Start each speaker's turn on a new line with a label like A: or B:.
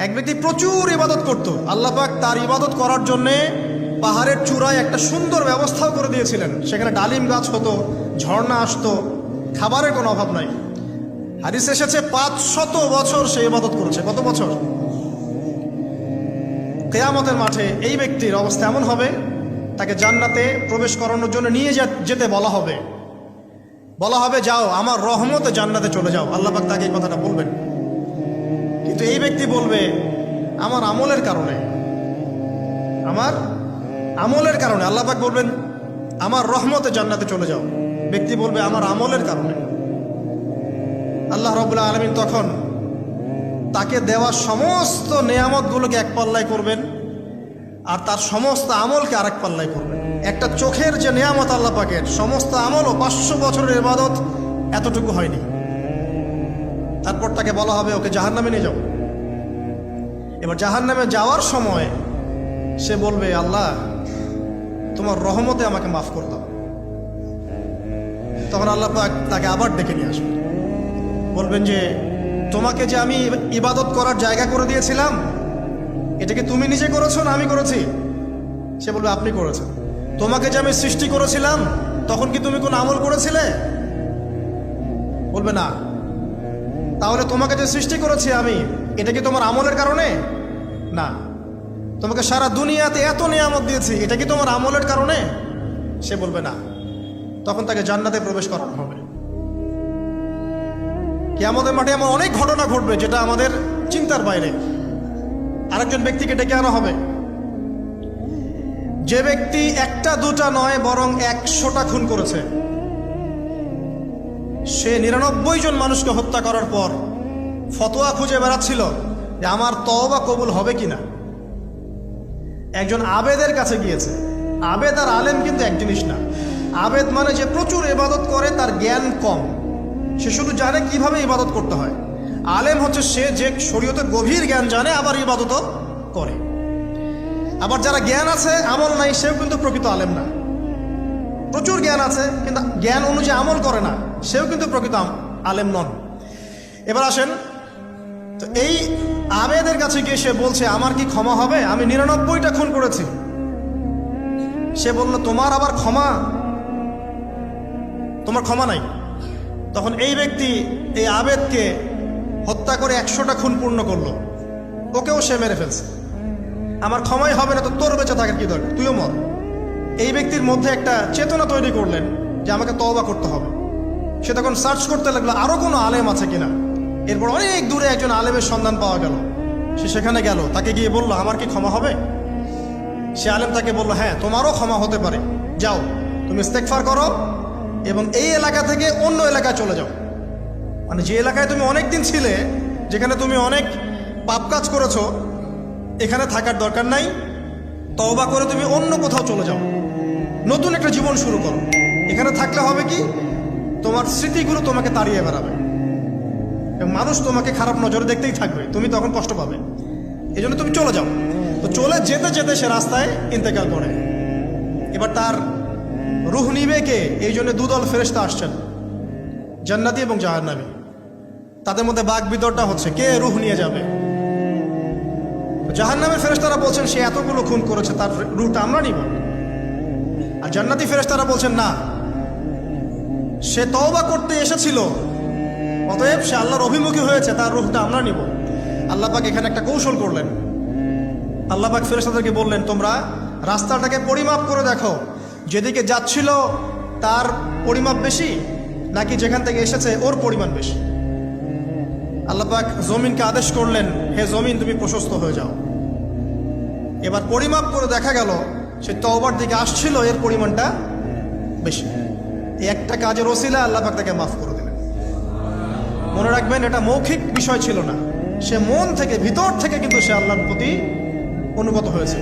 A: এক ব্যক্তি প্রচুর ইবাদত করত। আল্লাহ পাক তার ইবাদত করার জন্যে পাহাড়ের চূড়ায় একটা সুন্দর ব্যবস্থাও করে দিয়েছিলেন। সেখানে ডালিম গাছ হতো, ঝর্ণা আসতো, খাবারের কোনো অভাব নাই। হাদিস এসেছে 500 বছর সে ইবাদত করেছে। কত বছর? কিয়ামতের মাঠে এই ব্যক্তির অবস্থা এমন হবে, তাকে জান্নাতে প্রবেশ করানোর জন্য নিয়ে যেতে বলা হবে। যাও আমার রহমতে জান্নাতে চলে যাও। আল্লাহ পাক তাকে এই কথাটা বলবেন। কিন্তু এই ব্যক্তি বলবে আমার আমলের কারণে আল্লাহ পাক বলবেন আমার রহমতে জান্নাতে চলে যাও। ব্যক্তি বলবে আমার আমলের কারণে। আল্লাহ রাব্বুল আলামিন তখন তাকে দেওয়া সমস্ত নেয়ামতগুলোকে এক পাল্লায় করবেন, আর তার সমস্ত আমলকে আরেক পাল্লায় করবেন। একটা চোখের যে নেয়ামত আল্লাহ পাকের, সমস্ত আমল ও 500 বছরের ইবাদত এতটুকু হয়নি। তারপর তাকে বলা হবে ওকে জাহান্নামে নিয়ে যাও। এবার জাহান্নামে যাওয়ার সময় সে বলবে আল্লাহ তোমার রহমতে আমাকে মাফ করে দাও। তখন আল্লাহ পাক তাকে আবার ডেকে নিয়ে আসবেন, বলবেন যে তোমাকে যে আমি ইবাদত করার জায়গা করে দিয়েছিলাম, এটাকে তুমি নিজে করেছো না আমি করেছি? সে বলবে আপনি করেছেন। তোমাকে যে আমি সৃষ্টি করেছিলাম তখন কি তুমি কোন আমল করেছিলে? বলবে না। তাহলে তোমাকে যে সৃষ্টি করেছি আমি, এটা কি তোমার আমলের কারণে? না। তোমাকে সারা দুনিয়াতে এত নিয়ামত দিয়েছি, এটা কি তোমার আমলের কারণে? সে বলবে না। তখন তাকে জান্নাতে প্রবেশ করানো হবে। কিয়ামতের মাঠে এমন অনেক ঘটনা ঘটবে যেটা আমাদের চিন্তার বাইরে। আরেকজন ব্যক্তিকে ডেকে আনা হবে, যে ব্যক্তি একটা দুটা নয় বরং 100টা খুন করেছে। সে 99 জন মানুষকে হত্যা করার পর ফতোয়া খুঁজে বেড়াচ্ছিল যে আমার তওবা কবুল হবে কিনা। একজন আবেদের কাছে গিয়েছে। আবেদ আর আলেম কিন্তু এক জিনিস না। আবেদ মানে যে প্রচুর ইবাদত করে, তার জ্ঞান কম, সে শুধু জানে কিভাবে ইবাদত করতে হয়। আলেম হচ্ছে সে যে শরীয়তের গভীর জ্ঞান জানে, আবার ইবাদতও করে। আবার যারা জ্ঞান আছে আমল নাই, সেও কিন্তু প্রকৃত আলেম না। প্রচুর জ্ঞান আছে কিন্তু জ্ঞান অনুযায়ী আমল করে না, সেও কিন্তু প্রকৃত আলেম নন। এবার আসেন তো, এই আবেদের কাছে গিয়ে সে বলছে আমার কি ক্ষমা হবে? আমি 99টা খুন করেছি। সে বলল তোমার আবার ক্ষমা? তোমার ক্ষমা নাই। তখন এই ব্যক্তি এই আবেদকে হত্যা করে 100টা খুন পূর্ণ করলো। ওকেও সে মেরে ফেলছে। আমার ক্ষমাই হবে না তো তোর বেঁচে থাকার কি দরকার, তুইও মর। এই ব্যক্তির মধ্যে একটা চেতনা তৈরি করলেন যে আমাকে তওবা করতে হবে। সে তখন সার্চ করতে লাগলো আরো কোনো আলেম আছে কিনা। এরপর অনেক দূরে একজন আলেমের সন্ধান পাওয়া গেল। সে সেখানে গেল, তাকে গিয়ে বলল আমার কি ক্ষমা হবে? সে আলেম তাকে বলল হ্যাঁ তোমারও ক্ষমা হতে পারে, যাও তুমি ইস্তেগফার করো এবং এই এলাকা থেকে অন্য এলাকায় চলে যাও। মানে যে এলাকায় তুমি অনেক দিন ছিলে, যেখানে তুমি অনেক পাপ কাজ করেছো, এখানে থাকার দরকার নাই। তওবা করে তুমি অন্য কোথাও চলে যাও, নতুন একটা জীবন শুরু করো। এখানে থাকলে হবে কি, তোমার স্মৃতিগুলো তোমাকে তাড়িয়ে বেড়াবে এবং মানুষ তোমাকে খারাপ নজরে দেখতেই থাকবে, তুমি তখন কষ্ট পাবে। এই জন্য তুমি চলে যাও। তো চলে যেতে যেতে সে রাস্তায় ইন্তেকাল করে। এবার তার রূহ নিবে কে? এই জন্য দুদল ফেরেশতা আসছেন, জান্নাতি এবং জাহান্নামী। তাদের মধ্যে বাক বিতরটা হচ্ছে কে রূহ নিয়ে যাবে। জাহান্নামের ফেরেশতারা বলছেন সে এতগুলো খুন করেছে, তার রূহটা আমরা নিব। আর জান্নাতি ফেরেশতারা বলছেন না, সে তওবা করতে এসেছিল, অতএব সে আল্লাহর অভিমুখী হয়েছে, তার রূহটা আমরা নিব। আল্লাহ পাক এখানে একটা কৌশল করলেন। আল্লাহ পাক ফেরেশতাদেরকে বললেন তোমরা রাস্তাটাকে পরিমাপ করে দেখো, যেদিকে যাচ্ছিল তার পরিমাপ বেশি নাকি যেখান থেকে এসেছে ওর পরিমাণ বেশি। আল্লাহ পাক জমিনকে আদেশ করলেন হে জমিন তুমি প্রশস্ত হয়ে যাও। এবার পরিমাপ করে দেখা গেল সে তওবার দিকে আসছিল, এর পরিমাণটা বেশি। এই একটা কাজের ওসিলা আল্লাহ পাক তাকে মাফ করে দিলেন। মনে রাখবেন এটা মৌখিক বিষয় ছিল না, সে মন থেকে ভিতর থেকে কিন্তু সে আল্লাহর প্রতি অনুগত হয়েছে।